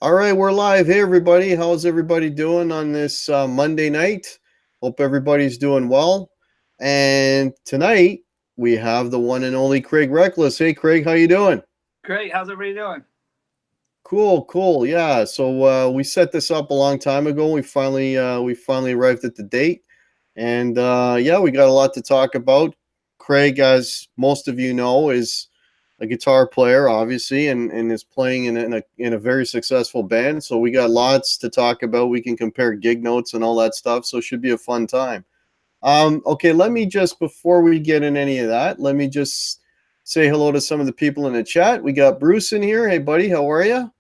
All right, we're live. Hey, everybody. How's everybody doing on this Monday night? Hope everybody's doing well. And tonight we have the one and only Craig Wreckless. Hey, Craig, how you doing? Great. How's everybody doing? Cool, cool. Yeah. So we set this up a long time ago. We finally arrived at the date, and yeah, we got a lot to talk about. Craig, as most of you know, is a guitar player, obviously, and is playing in a very successful band. So we got lots to talk about. We can compare gig notes and all that stuff. So it should be a fun time. Okay, let me just before we get in any of that, let me just say hello to some of the people in the chat. We got Bruce in here. Hey, buddy, how are you?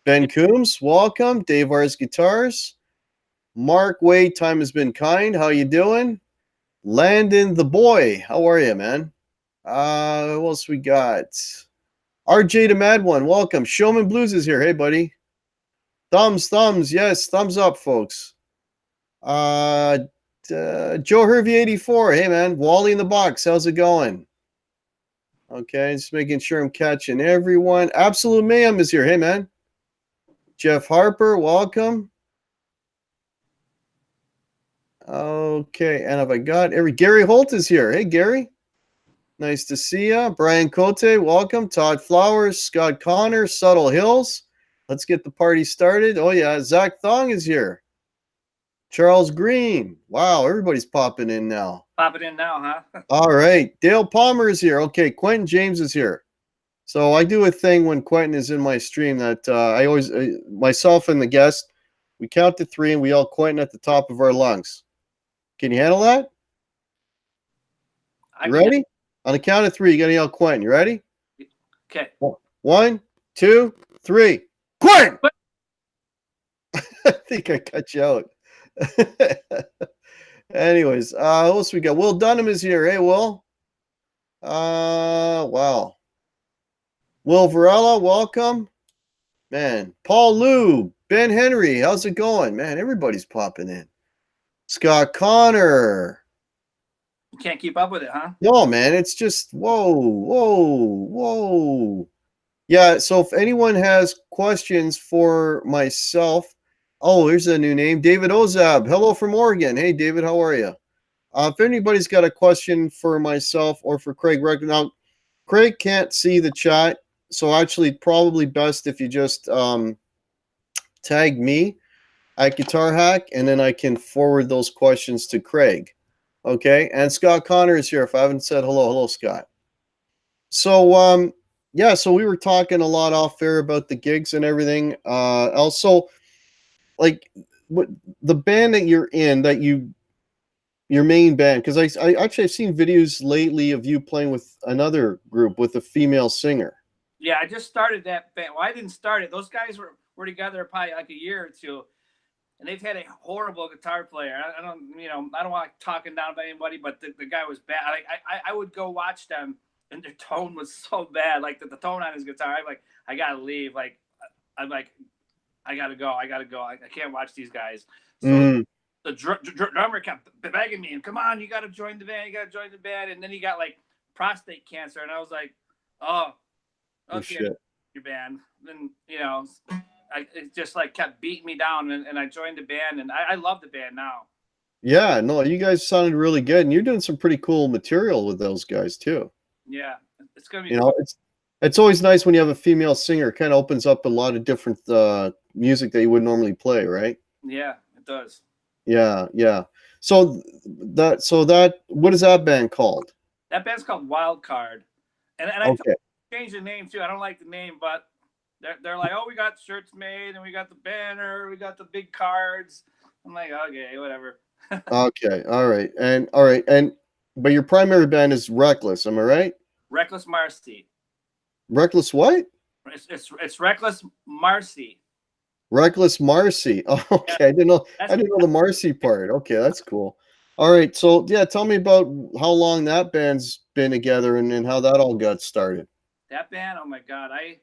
Ben Coombs, welcome. Dave R's Guitars. Mark Wade, time has been kind. How you doing? Landon the boy, how are you, man? Who else we got? RJ the Mad One, welcome. Showman Blues is here. Hey, buddy. Thumbs, yes, thumbs up, folks. Joe Hervey 84. Hey, man. Wally in the box, how's it going? Okay, just making sure I'm catching everyone. Absolute Mayhem is here. Hey, man. Jeff Harper, welcome. Okay, and have I got Gary Holt is here. Hey, Gary. Nice to see ya. Brian Cote, welcome. Todd Flowers, Scott Connor, Subtle Hills. Let's get the party started. Oh, yeah, Zach Thong is here. Charles Green. Wow, everybody's popping in now. Popping in now, huh? All right. Dale Palmer is here. Okay, Quentin James is here. So I do a thing when Quentin is in my stream that I always, myself and the guest, we count to 3 and we yell Quentin at the top of our lungs. Can you handle that? You ready? On the count of 3, you got to yell Quentin. You ready? Okay. 1, 2, 3. Quentin! I think I cut you out. Anyways, what else we got? Will Dunham is here. Hey, Will. Wow. Will Varela, welcome. Man, Paul Lou, Ben Henry, how's it going? Man, everybody's popping in. Scott Connor. You can't keep up with it, huh? No, man, it's just whoa. Yeah, so if anyone has questions for myself, oh, here's a new name, David Ozab. Hello from Oregon. Hey, David, how are you? If anybody's got a question for myself or for Craig Wreckless, now Craig can't see the chat, so actually probably best if you just tag me at Guitar Hack, and then I can forward those questions to Craig. Okay, and Scott Connor is here. If I haven't said hello, Scott. So yeah, so we were talking a lot off air about the gigs and everything. Also, like what the band that you're in, your main band, because I actually I've seen videos lately of you playing with another group with a female singer. Yeah, I just started that band. Well, I didn't start it. Those guys were together probably like a year or two, and they've had a horrible guitar player. I don't want to talking down about anybody, but the guy was bad. Like I would go watch them, and their tone was so bad. Like the tone on his guitar, I'm like, I gotta leave. Like I'm like, I gotta go. I can't watch these guys. So the drummer kept begging me, and come on, you gotta join the band. And then he got like prostate cancer, and I was like, oh, okay, your band. Then it just like kept beating me down, and I joined the band, and I love the band now. Yeah, no, you guys sounded really good, and you're doing some pretty cool material with those guys too. Yeah, it's gonna be. You know, it's always nice when you have a female singer. It kind of opens up a lot of different music that you would normally play, right? Yeah, it does. Yeah. So what is that band called? That band's called Wild Card, and I changed the name too. I don't like the name, but they're like, oh, we got shirts made, and we got the banner, we got the big cards. I'm like, okay, whatever. Okay, all right, but your primary band is Wreckless, am I right? Wreckless Marcy. Wreckless what? It's Wreckless Marcy. Wreckless Marcy. Oh, okay, yeah. I didn't know the Marcy part. Okay, that's cool. All right, so yeah, tell me about how long that band's been together and how that all got started. That band, oh my God, I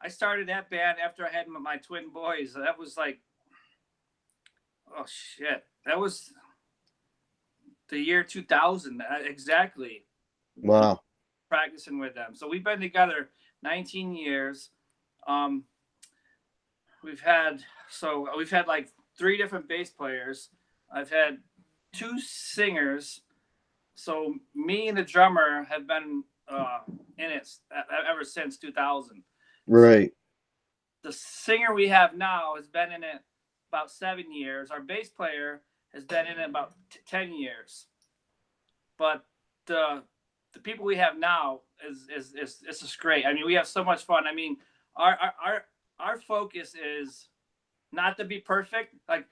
started that band after I had my twin boys. That was like, oh shit, that was the year 2000 exactly. Wow. Practicing with them, so we've been together 19 years. we've had like 3 different bass players. I've had 2 singers. So me and the drummer have been in it ever since 2000. Right. The singer we have now has been in it about 7 years. Our bass player has been in it about 10 years. But the people we have now is just great. I mean, we have so much fun. I mean, our focus is not to be perfect. Like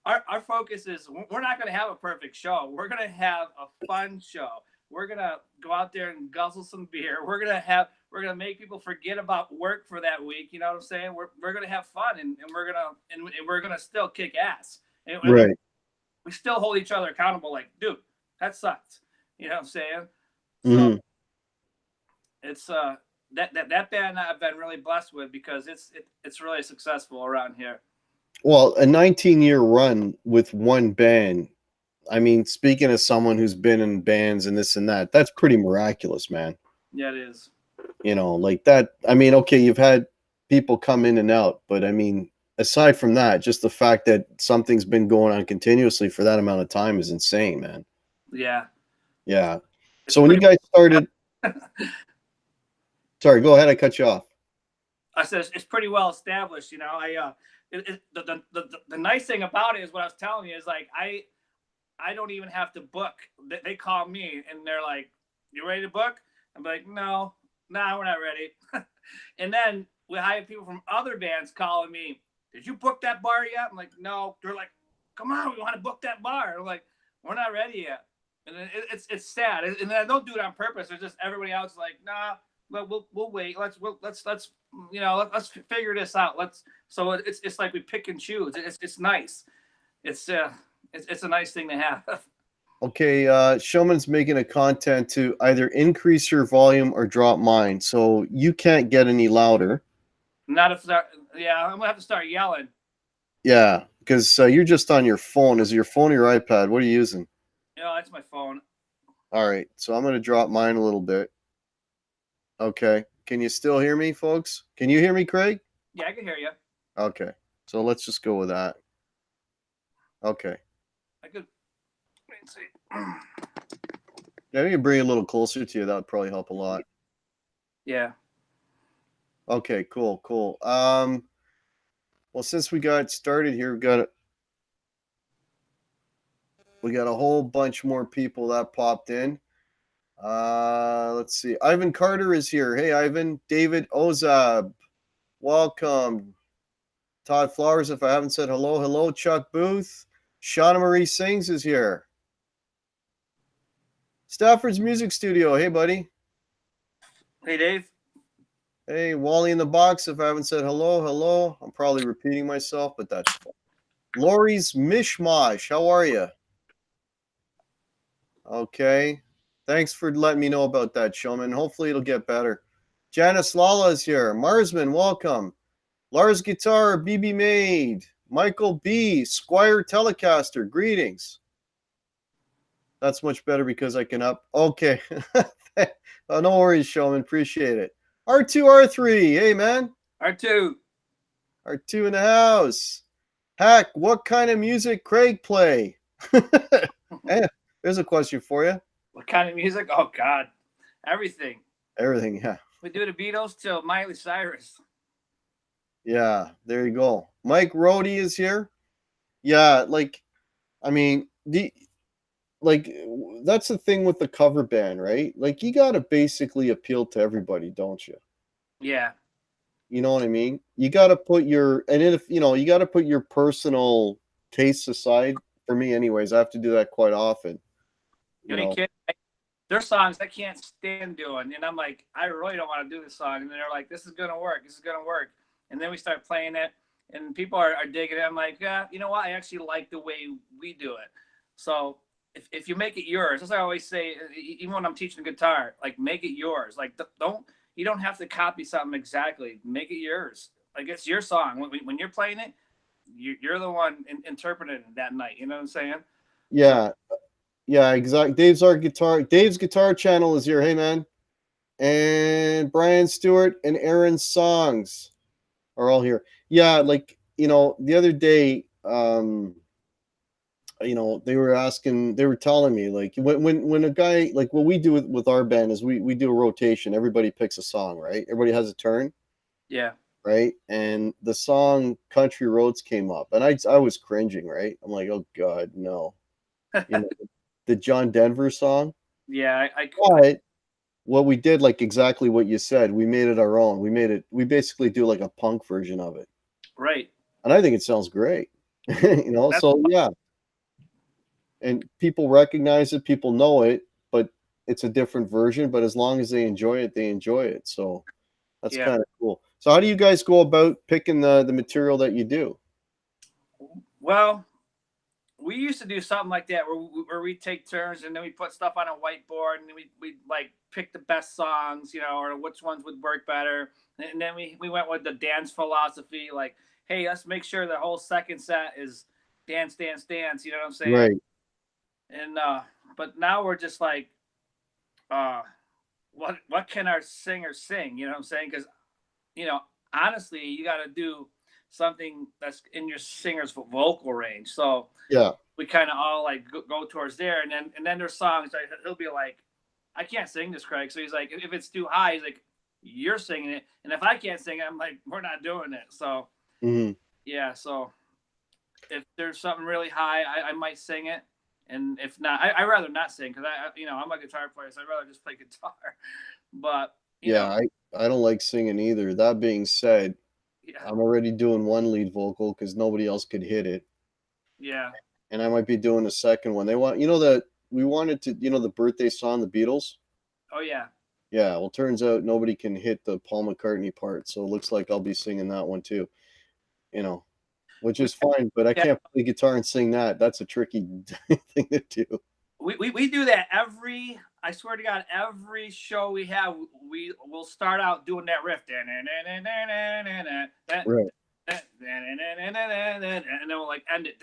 our focus is we're not going to have a perfect show. We're going to have a fun show. We're going to go out there and guzzle some beer. We're going to make people forget about work for that week. You know what I'm saying? We're going to have fun and we're going to still kick ass. And right. We still hold each other accountable. Like, dude, that sucked. You know what I'm saying? Mm-hmm. So it's that band I've been really blessed with because it's really successful around here. Well, a 19-year run with one band. I mean, speaking as someone who's been in bands and this and that, that's pretty miraculous, man. Yeah, it is. You know, like that. I mean, okay, you've had people come in and out, but I mean, aside from that, just the fact that something's been going on continuously for that amount of time is insane, man. Yeah. Yeah. So when you guys started, sorry, go ahead. I cut you off. I said it's pretty well established. You know, the nice thing about it is what I was telling you is like I don't even have to book. They call me and they're like, "You ready to book?" I'm like, "No, we're not ready." And then we have people from other bands calling me, "Did you book that bar yet?" I'm like, "No." They're like, "Come on, we want to book that bar." I'm like, "We're not ready yet." And it's sad. And I don't do it on purpose. It's just everybody else is like, "Nah, we'll wait. Let's you know, let's figure this out. So it's like we pick and choose. It's nice. It's a nice thing to have. Okay, Showman's making a content to either increase your volume or drop mine, so you can't get any louder. Not if that. Yeah, I'm gonna have to start yelling. Yeah, because you're just on your phone. Is it your phone or your iPad? What are you using? Yeah, that's my phone. All right, so I'm gonna drop mine a little bit. Okay, can you still hear me, folks? Can you hear me, Craig? Yeah, I can hear you. Okay, so let's just go with that. Okay. I could. Let me see. Yeah, we can bring it a little closer to you. That would probably help a lot. Yeah. Okay, cool. Well, since we got started here, we got a whole bunch more people that popped in. Let's see. Ivan Carter is here. Hey, Ivan. David Ozab, welcome. Todd Flowers, if I haven't said hello, hello. Chuck Booth. Shauna Marie Sings is here. Stafford's Music Studio. Hey, buddy. Hey, Dave. Hey, Wally in the Box, if I haven't said hello, hello. I'm probably repeating myself, but that's fine. Lori's Mishmash, how are you? Okay. Thanks for letting me know about that, Showman. Hopefully it'll get better. Janice Lala is here. Marsman, welcome. Lars Guitar, BB Made. Michael B. Squire Telecaster, greetings. That's much better because I can up. Okay. Oh, no worries, Showman. Appreciate it. R2R3, hey, man. R2. R2 in the house. Heck, what kind of music Craig play? Hey, there's a question for you. What kind of music? Oh, God. Everything. Everything, yeah. We do the Beatles till Miley Cyrus. Yeah, there you go. Mike Rohde is here. Yeah, like, I mean, that's the thing with the cover band, right? Like, you got to basically appeal to everybody, don't you? Yeah. You know what I mean? You got to put your, and if, you know, you got to put your personal tastes aside. For me, anyways, I have to do that quite often. You know? Kids, there's songs I can't stand doing, and I'm like, I really don't want to do this song, and they're like, this is gonna work, and then we start playing it, and people are digging it. I'm like, yeah, you know what? I actually like the way we do it. So if you make it yours, as I always say, even when I'm teaching guitar, like make it yours. Like you don't have to copy something exactly. Make it yours. Like it's your song. When you're playing it, you're the one interpreting it that night. You know what I'm saying? Yeah. Yeah, exactly. Dave's guitar channel is here. Hey, man. And Brian Stewart and Aaron's songs are all here. Yeah, like, the other day, they were telling me, like, when a guy, like, what we do with our band is we do a rotation. Everybody picks a song, right? Everybody has a turn, Yeah. right? And the song Country Roads came up, and I was cringing, right? I'm like, oh God, no. You know, the John Denver song. Yeah. But what we did, like exactly what you said, we made it our own. We basically do like a punk version of it. Right. And I think it sounds great. That's So yeah. And people recognize it, people know it, but it's a different version. But as long as they enjoy it, they enjoy it. So that's yeah. kind of cool. So how do you guys go about picking the material that you do? Well, we used to do something like that where we take turns and then we put stuff on a whiteboard and we like pick the best songs, or which ones would work better. And then we went with the dance philosophy, like, hey, let's make sure the whole second set is dance, dance, dance. You know what I'm saying? Right. And but now we're just like, uh, what can our singer sing? You know what I'm saying? Because you know, honestly, you got to do something that's in your singer's vocal range. So Yeah. we kind of all like go towards there, and then there's songs like he'll be like, I can't sing this, Craig. So he's like, if it's too high, he's like, you're singing it, and if I can't sing it, I'm like, we're not doing it. So Hmm. yeah, so if there's something really high, I might sing it, and if not, I rather not sing because I'm a guitar player, so I'd rather just play guitar. But Yeah, I don't like singing either. That being said, yeah, I'm already doing one lead vocal because nobody else could hit it. yeah, And I might be doing a second one. They want, that we wanted to, the birthday song, the Beatles. oh yeah, Yeah, well, turns out nobody can hit the Paul McCartney part, so it looks like I'll be singing that one too, you know, which we is fine, but I yeah, can't play guitar and sing that. That's a tricky thing to do. we do that every. I swear to God, every show we have, we will start out doing that riff, Right. and then we'll like end it,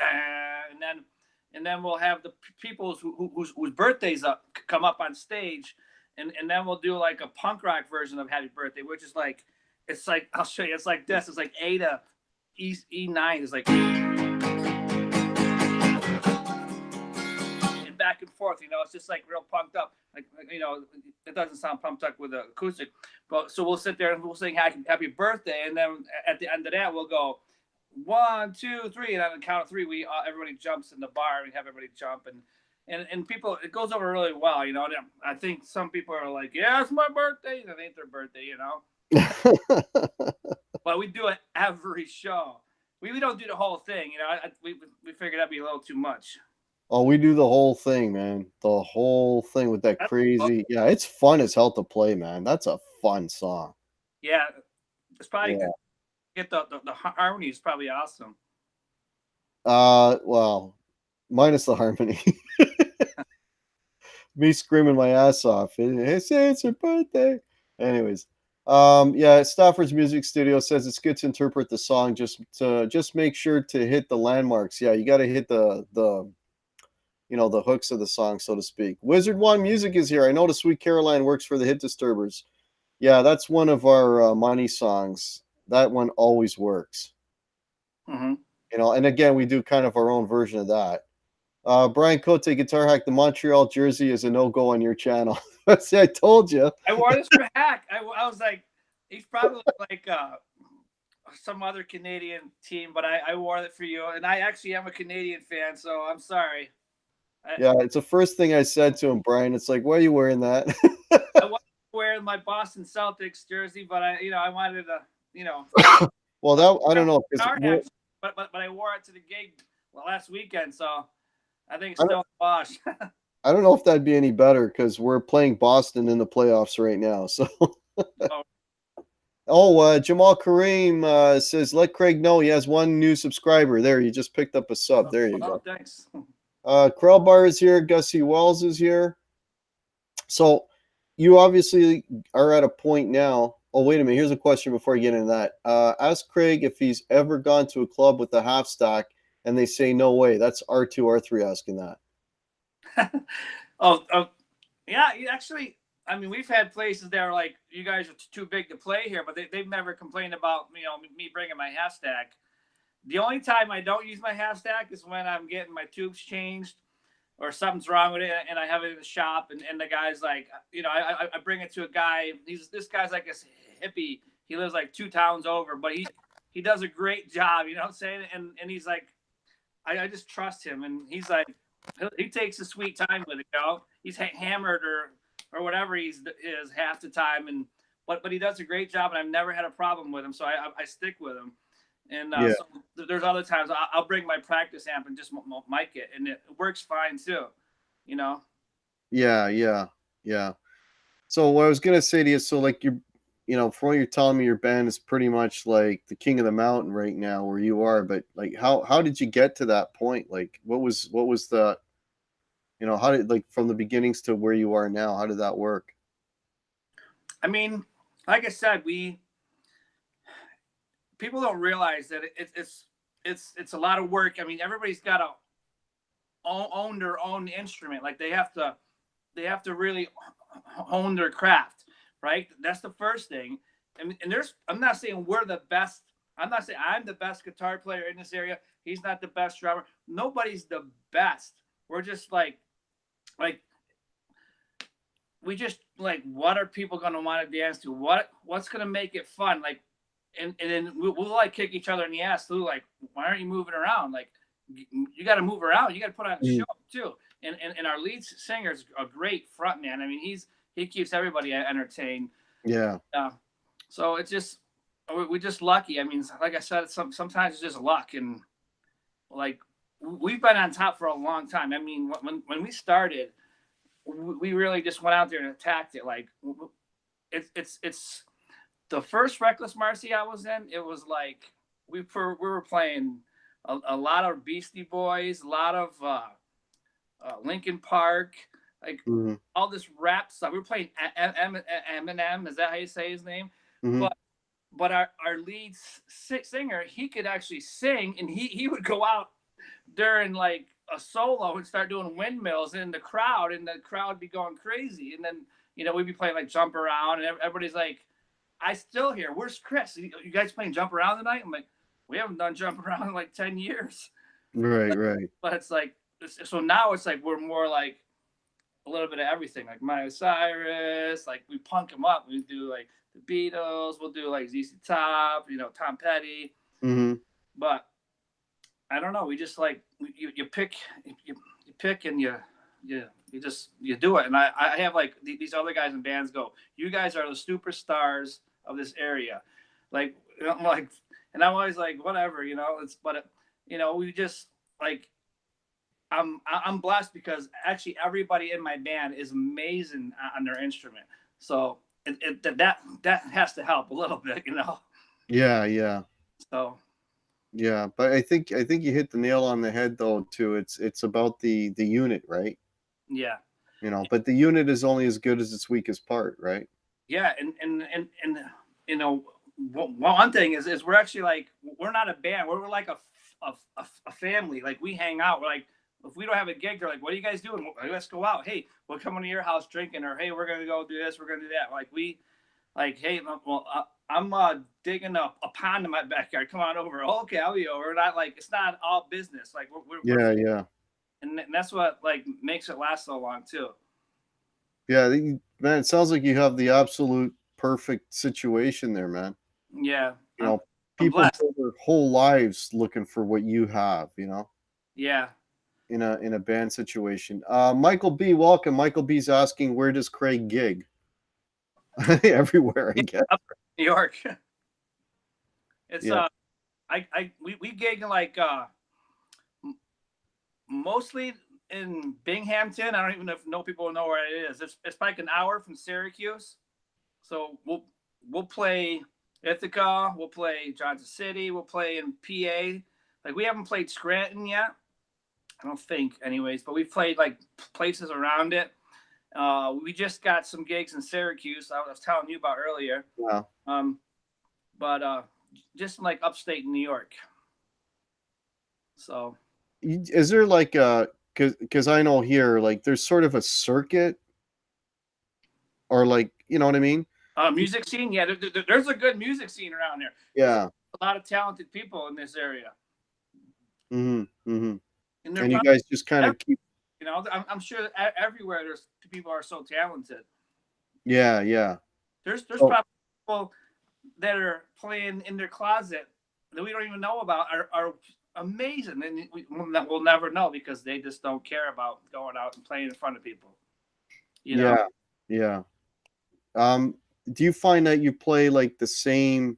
and then we'll have the people whose birthdays come up on stage, and then we'll do like a punk rock version of Happy Birthday, which is like, it's like, I'll show you, it's like this, it's like A to E9 is like, and back and forth. It's just like real punked up. Like, it doesn't sound pumped up with the acoustic, but so we'll sit there and we'll sing Happy Birthday, and then at the end of that we'll go 1, 2, 3, and on the count of three, we everybody jumps in the bar. And we have everybody jump, and people, it goes over really well. I think some people are like, yeah, it's my birthday, and it ain't their birthday. But we do it every show. We don't do the whole thing. We figured that'd be a little too much. Oh, we do the whole thing, man. The whole thing with that crazy. Yeah, it's fun as hell to play, man. That's a fun song. Yeah, it's probably Yeah. good. Get the harmony is probably awesome. Well, minus the harmony. Me screaming my ass off. It's her birthday. Anyways, yeah, Stafford's Music Studio says it's good to interpret the song. Just make sure to hit the landmarks. Yeah, you got to hit the hooks of the song, so to speak. Wizard One Music is here. I know the Sweet Caroline works for the Hit Disturbers. Yeah, that's one of our money songs. That one always works. Mm-hmm. And again, we do kind of our own version of that. Brian Cote, Guitar Hack, the Montreal jersey is a no-go on your channel. See, I told you. I wore this for Hack. I was like, he's probably like some other Canadian team, but I wore it for you, and I actually am a Canadian fan, so I'm sorry. Yeah, it's the first thing I said to him, Brian. It's like, why are you wearing that? I wasn't wearing my Boston Celtics jersey, but I wanted to, Well, I don't know, because but I wore it to the gig last weekend, so I think it's I don't, still a wash. I don't know if that'd be any better because we're playing Boston in the playoffs right now. So, Oh, Jamal Kareem says, let Craig know he has one new subscriber. There, you just picked up a sub. There you go. Thanks. Krellbar is here. Gussie Wells is here. So, you obviously are at a point now. Oh, wait a minute. Here's a question before I get into that. Ask Craig if he's ever gone to a club with a half stack and they say no way. That's R2R3 asking that. Oh, yeah. Actually, I mean, we've had places that are like, you guys are too big to play here, but they've never complained about, me bringing my half stack. The only time I don't use my half stack is when I'm getting my tubes changed or something's wrong with it and I have it in the shop and the guy's like, I bring it to a guy. This guy's like a hippie. He lives like 2 towns over, but he does a great job, you know what I'm saying? And he's like, I just trust him. And he's like, he takes a sweet time with it, He's hammered or whatever is half the time. But he does a great job and I've never had a problem with him. So I stick with him. And so there's other times I'll bring my practice amp and just mic it, and it works fine too, Yeah. So what I was gonna say to you, so like from what you're telling me, your band is pretty much like the king of the mountain right now where you are. But like, how did you get to that point? Like, what was the how did, like, from the beginnings to where you are now? How did that work? I mean, like I said, people don't realize that it's a lot of work. I mean, everybody's got to own their own instrument. Like they have to really own their craft, right? That's the first thing. And I'm not saying we're the best. I'm not saying I'm the best guitar player in this area. He's not the best drummer. Nobody's the best. We're just like we just like, what are people going to want to dance to? What's going to make it fun? Like, and then we'll like kick each other in the ass too. Like, why aren't you moving around? Like, you got to move around. You got to put on a show too. And our lead singer's a great front man. I mean, he keeps everybody entertained. Yeah. So it's just, we're just lucky. I mean, like I said, sometimes it's just luck. And like, we've been on top for a long time. I mean, when we started, we really just went out there and attacked it. Like, it's the first Wreckless Marcy I was in. It was like we were playing a lot of Beastie Boys, a lot of Linkin Park, like all this rap stuff. We were playing Eminem. Is that how you say his name? Mm-hmm. But our lead singer, he could actually sing, and he would go out during like a solo and start doing windmills in the crowd, and the crowd would be going crazy. And then we'd be playing like Jump Around, and everybody's like, I still hear, where's Chris? You guys playing Jump Around tonight? I'm like, we haven't done Jump Around in like 10 years. Right. But it's like, so now it's like we're more like a little bit of everything, like Miley Cyrus, like we punk them up. We do like the Beatles, we'll do like ZZ Top, Tom Petty. Mm-hmm. But I don't know. We just like you pick and you do it. And I have like these other guys in bands go, you guys are the superstars of this area. Like, I'm like, and I'm always like, whatever, we just like, I'm blessed because actually everybody in my band is amazing on their instrument. So that has to help a little bit, Yeah. So. Yeah, but I think you hit the nail on the head though too. It's about the unit, right? Yeah. But the unit is only as good as its weakest part, right? Yeah, and one thing is we're actually like, we're not a band. We're like a family. Like, we hang out. We're like, if we don't have a gig, they're like, what are you guys doing? Let's go out. Hey, we're coming to your house drinking, or hey, we're gonna go do this. We're gonna do that. Like, hey, well, I'm digging a pond in my backyard. Come on over. Oh, okay, I'll be over. Not like, it's not all business. Like, Yeah. And that's what like makes it last so long too. Yeah, man, it sounds like you have the absolute perfect situation there, man. Yeah. People spend their whole lives looking for what you have, Yeah. in a band situation. Michael B, welcome. Michael B's asking, where does Craig gig? Everywhere, I guess. Up in New York. It's Yeah. we gig like mostly in Binghamton. I don't even know if people know where it is. It's like an hour from Syracuse. So we'll play Ithaca, we'll play Johnson City, we'll play in PA. Like, we haven't played Scranton yet, I don't think, anyways, but we've played like places around it. We just got some gigs in Syracuse, I was telling you about earlier. Wow. But just like upstate New York. So Is there like because I know here, like, there's sort of a circuit or like, you know what I mean? Music scene, yeah. There's a good music scene around here. Yeah. A lot of talented people in this area, Mm-hmm. Mm-hmm. and they're And you probably, guys just kind of keep. you know, I'm sure everywhere there's people are so talented. Yeah, yeah. There's So probably people that are playing in their closet that we don't even know about are amazing, and we'll never know because they just don't care about going out and playing in front of people. You know. yeah, yeah. Um, do you find that you play like the same?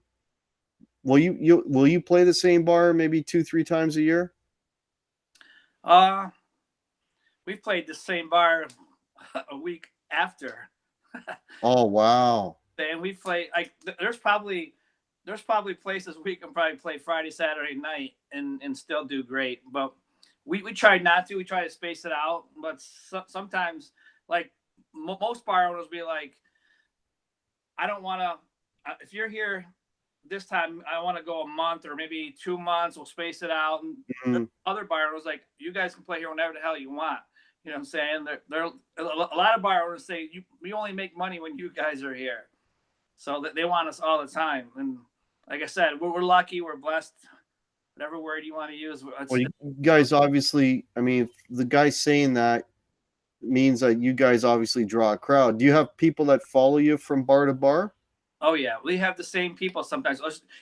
Will you play the same bar maybe 2, 3 times a year? Uh, we've played the same bar a week after. Oh wow. And we play like there's probably places we can probably play Friday, Saturday night and still do great. But we try not to. We try to space it out. But sometimes, like most bar owners, be like, I don't want to. If you're here this time, I want to go a month or maybe 2 months. We'll space it out. And Mm-hmm. other bar owners like, you guys can play here whenever the hell you want. You know what I'm saying? They're a lot of bar owners say we only make money when you guys are here. So that they want us all the time. And like I said, we're lucky, we're blessed, whatever word you want to use. Well, you guys obviously, I mean, the guy saying that means that you guys obviously draw a crowd. Do you have people that follow you from bar to bar? Oh yeah, we have the same people sometimes.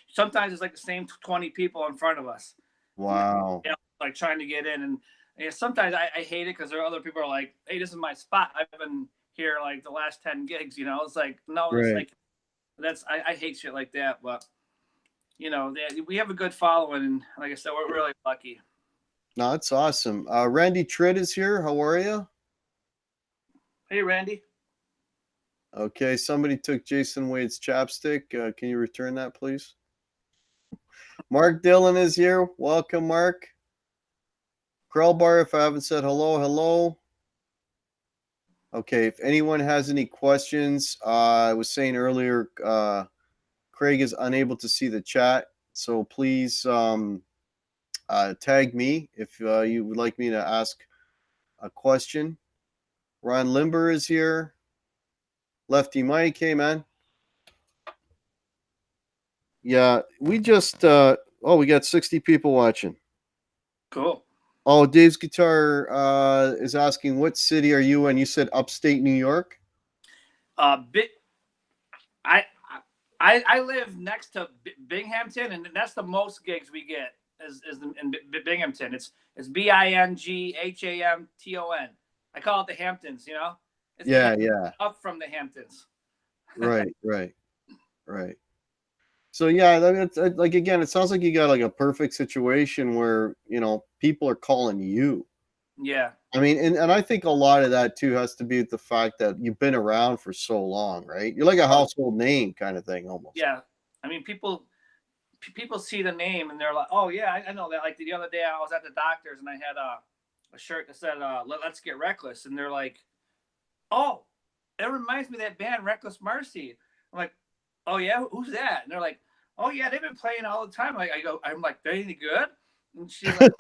Sometimes it's like the same 20 people in front of us. Wow. You know, like trying to get in, and sometimes I hate it because there are other people are like, "Hey, this is my spot. I've been here like the last 10 gigs." You know, it's like no, it's Right. like I hate shit like that, but you know, we have a good following, and like I said, we're really lucky. No, that's awesome. Randy Tritt is here. How are you? Hey, Randy. Okay, somebody took Jason Wade's chapstick. Can you return that, please? Mark Dillon is here. Welcome, Mark. Krellbar, if I haven't said hello, hello. Okay, if anyone has any questions, I was saying earlier, Craig is unable to see the chat, so please tag me if you would like me to ask a question. Ron Limber is here. Lefty Mike, hey man. Yeah, we just we got 60 people watching. Cool. Oh, Dave's Guitar is asking what city are you in? You said upstate New York? Bit. I live next to Binghamton, and that's the most gigs we get is in Binghamton. It's Binghamton. I call it the Hamptons. You know. It's Yeah, yeah. up from the Hamptons. Right, right, right. So yeah, it's like again, it sounds like you got like a perfect situation where people are calling you. Yeah. I mean, and I think a lot of that too has to be with the fact that you've been around for so long, right? You're like a household name kind of thing almost. Yeah. I mean, people see the name and they're like, "Oh yeah, I know that." Like the other day, I was at the doctor's and I had a shirt that said "Let's Get Reckless," and they're like, "Oh, it reminds me of that band Reckless Mercy." I'm like, "Oh yeah, who's that?" And they're like, "Oh yeah, they've been playing all the time." Like I'm like, "They any good?" And she's like,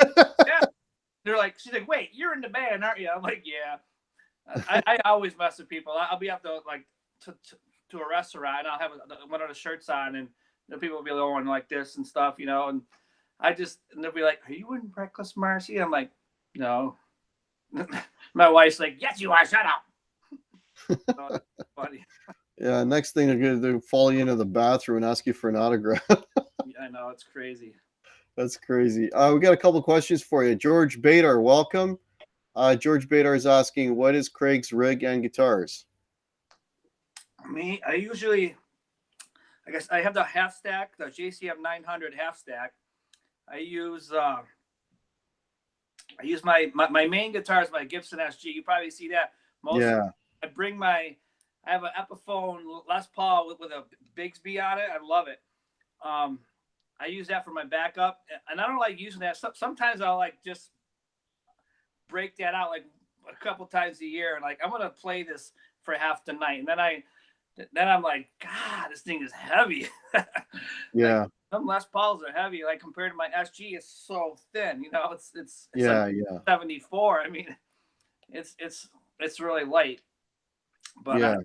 "Yeah." They're like, she's like, "Wait, you're in the band, aren't you?" I'm like, "Yeah." I always mess with people. I'll be up to like to a restaurant and I'll have one of the shirts on and people will be going like this and stuff, you know, and they'll be like, "Are you in Reckless Mercy?" I'm like, "No." My wife's like, "Yes, you are. Shut up." So, funny. Yeah, next thing they're gonna do, follow you into the bathroom and ask you for an autograph. I know, it's crazy. That's crazy. We got a couple questions for you. George Badar, welcome. George Badar is asking, what is Craig's rig and guitars? I guess I have the half stack, the JCM 900 half stack. I use my main guitar is my Gibson SG. You probably see that. Yeah. I have an Epiphone Les Paul with a Bigsby on it. I love it. I use that for my backup, and I don't like using that. Sometimes I'll like just break that out like a couple times a year, and like I'm gonna play this for half the night, and then I'm like, God, this thing is heavy. Yeah. Like, some Les Pauls are heavy, like compared to my SG, it's so thin. You know, it's Yeah, like yeah. 74. I mean, it's really light. But yeah.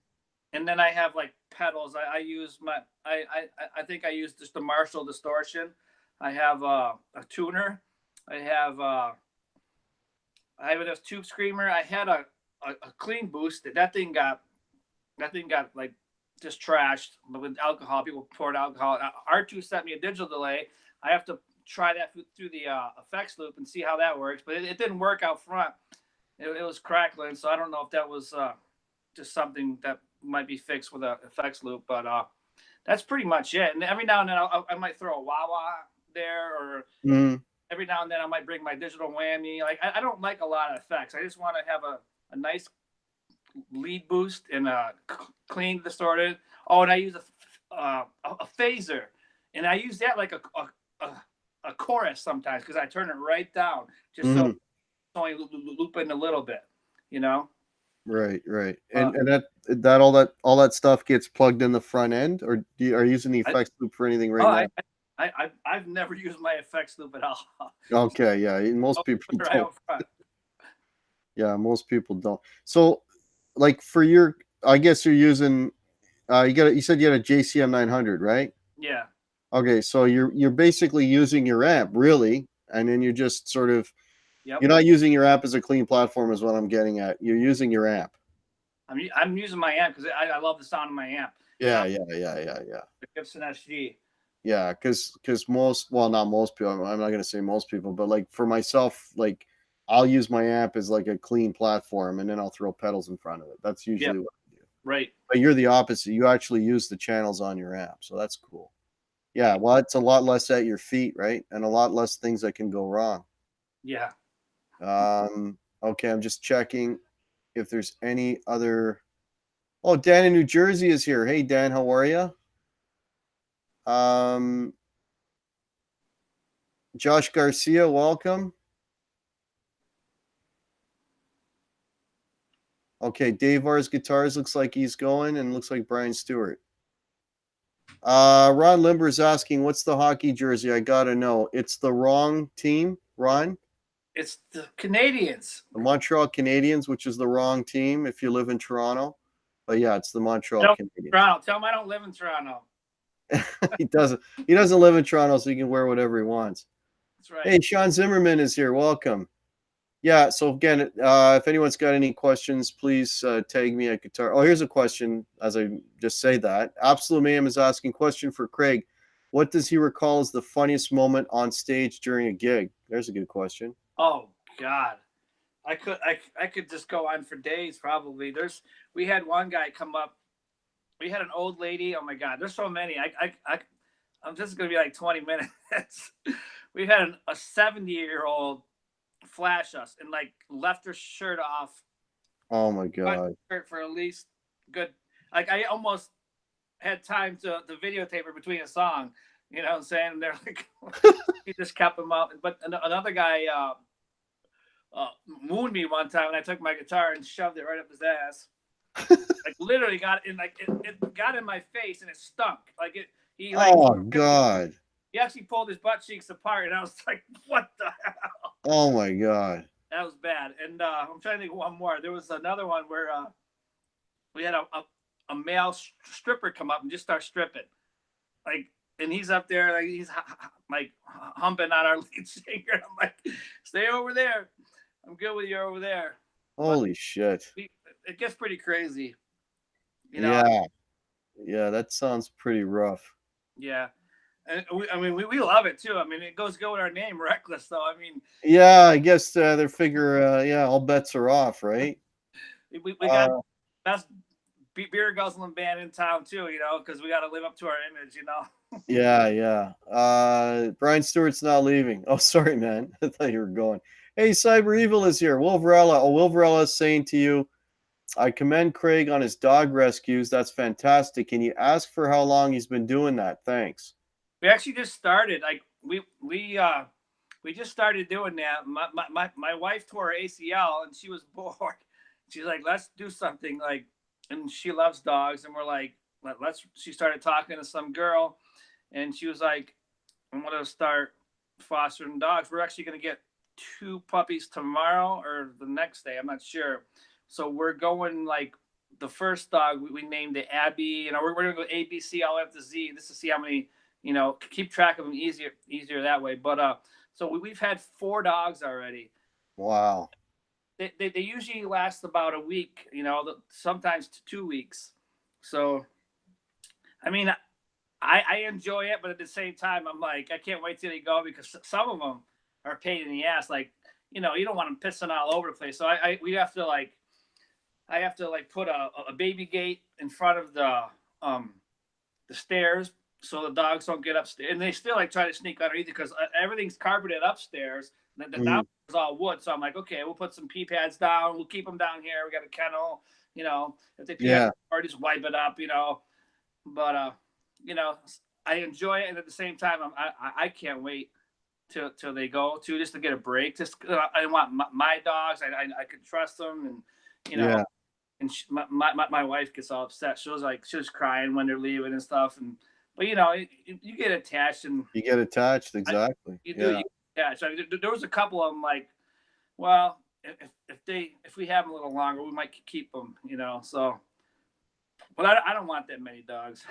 and then I have like pedals. I use I think I use just the Marshall distortion. I have a tuner. I have I have a tube screamer. I had a clean boost. That thing got like just trashed with alcohol. People poured alcohol. R2 sent me a digital delay. I have to try that through the effects loop and see how that works. But it didn't work out front. It was crackling, so I don't know if that was just something that might be fixed with a effects loop. But that's pretty much it. And every now and then I might throw a wah-wah there, or every now and then I might bring my digital whammy. Like I don't like a lot of effects. I just want to have a nice lead boost and clean distorted. Oh, and I use a phaser, and I use that like a chorus sometimes because I turn it right down just so it's only looping a little bit, you know. Right. And all that stuff gets plugged in the front end, or are you using the effects loop for anything right now? I've never used my effects loop at all. Okay, yeah, most people Right don't. up front. Yeah, most people don't. So, like for your, I guess you're using, you said you had a JCM 900, right? Yeah. Okay, so you're basically using your amp, really, and then you're just sort of, Yep. you're not using your amp as a clean platform, is what I'm getting at. You're using your amp. I'm using my amp because I love the sound of my amp. Yeah. The Gibson SG. Yeah, because most, well, not most people. I'm not gonna say most people, but like for myself, like I'll use my amp as like a clean platform, and then I'll throw pedals in front of it. That's usually what I do. Right. But you're the opposite. You actually use the channels on your amp, so that's cool. Yeah, well, it's a lot less at your feet, right? And a lot less things that can go wrong. Yeah. Okay, I'm just checking if there's any other. Oh, Dan in New Jersey is here. Hey, Dan, how are you? Josh Garcia, welcome. Okay, Dave R's Guitars looks like he's going, and looks like Brian Stewart. Ron Limber is asking, what's the hockey jersey? I gotta know. It's the wrong team, Ron. It's the Canadians. The Montreal Canadiens, which is the wrong team if you live in Toronto. But yeah, it's the Montreal Canadiens. Toronto. Tell him I don't live in Toronto. He doesn't live in Toronto, so he can wear whatever he wants. That's right. Hey, Sean Zimmerman is here. Welcome. Yeah, so again, if anyone's got any questions, please tag me at Guitar. Oh, here's a question as I just say that. Absolute Mayhem is asking, question for Craig. What does he recall as the funniest moment on stage during a gig? There's a good question. Oh, God. I could just go on for days probably. We had one guy come up. We had an old lady. Oh, my God. There's so many. I'm just going to be like 20 minutes. We had a 70-year-old flash us and like left her shirt off. Oh my God. For at least good, like I almost had time to videotape her between a song, you know what I'm saying? And they're like, he just kept him up. But another guy mooned me one time, and I took my guitar and shoved it right up his ass. Like literally got in, like it got in my face and it stunk. Like it. He like. Oh God. He actually pulled his butt cheeks apart, and I was like, "What the hell?" Oh my God. That was bad. And I'm trying to think of one more. There was another one where we had a male stripper come up and just start stripping, like, and he's up there like he's like humping on our lead singer. I'm like, "Stay over there. I'm good with you over there." Holy shit. It gets pretty crazy. You know? Yeah. Yeah, that sounds pretty rough. Yeah. And we love it too. I mean, it goes good with our name, Wreckless. Though I mean, yeah, I guess they figure, yeah, all bets are off, right? We got best beer guzzling band in town too, you know, because we got to live up to our image, you know. Yeah. Brian Stewart's not leaving. Oh, sorry, man. I thought you were going. Hey, Cyber Evil is here. Wolverella. Oh, Wolverella is saying to you, I commend Craig on his dog rescues. That's fantastic. Can you ask for how long he's been doing that? Thanks. We actually just started. Like we just started doing that. My wife tore her ACL and she was bored. She's like, let's do something. Like, and she loves dogs. And we're like, she started talking to some girl and she was like, I'm going to start fostering dogs. We're actually going to get 2 puppies tomorrow or the next day. I'm not sure. So we're going like the first dog we named it Abby. You know, we're gonna go A, B, C, all the way up to Z. This to see how many, you know, keep track of them easier that way. But so we've had 4 dogs already. Wow. They usually last about a week, you know, sometimes 2 weeks. So, I mean, I enjoy it, but at the same time, I'm like, I can't wait till they go because some of them are a pain in the ass. Like, you know, you don't want them pissing all over the place. So we have to like, I have to like put a baby gate in front of the stairs so the dogs don't get upstairs. And they still like try to sneak underneath because everything's carpeted upstairs. The down is all wood. So I'm like, okay, we'll put some pee pads down. We'll keep them down here. We got a kennel. You know, if they pee or just wipe it up. You know, but you know, I enjoy it, and at the same time, I can't wait till they go to just to get a break. Just I want my dogs. I can trust them, and you know. Yeah. And my wife gets all upset. She was crying when they're leaving and stuff. But you know, you get attached and you get attached. Exactly. You do. You get attached. I mean, there was a couple of them like, well, if we have them a little longer, we might keep them. You know, so. But I don't want that many dogs.